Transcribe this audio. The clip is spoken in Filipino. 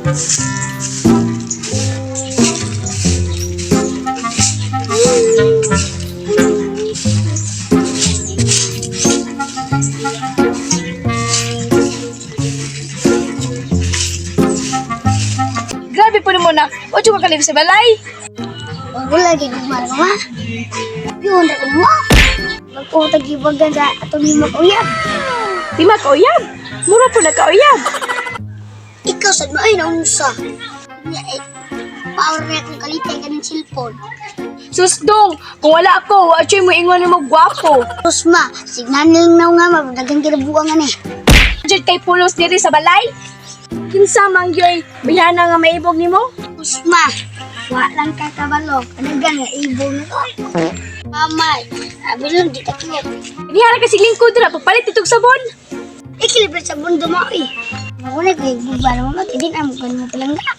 Grabe po ni mo na. O ka kalib sa balay. Wala lagi gumana ka ma. Yun, rin mo. Magputag-ibagan sa atong lima kauyab. Di makauyab. Mura po na kauyab. Ikaw sad mo ay naunsa. Niya eh, power na akong kalitay ka ng cellphone. Susdong, kung wala ako, watchoy mo ingon mo gwapo. Tapos ma, signaling na nga mapadagang kinabuang nga ni. Diyan kay pulos diri sa balay. Kinsa man gyoy, bihana nga maibog nimo? Tapos ma, wala lang kakabalo. Kanagan nga ibong na ko. Mama, sabi lang di taklop. Inihara ka lingkod ra pagpalit itong sabon. Ikilibret sa mundo mo eh. Makunay ko yung bubara mo mag-edit ang mukha mo palangga.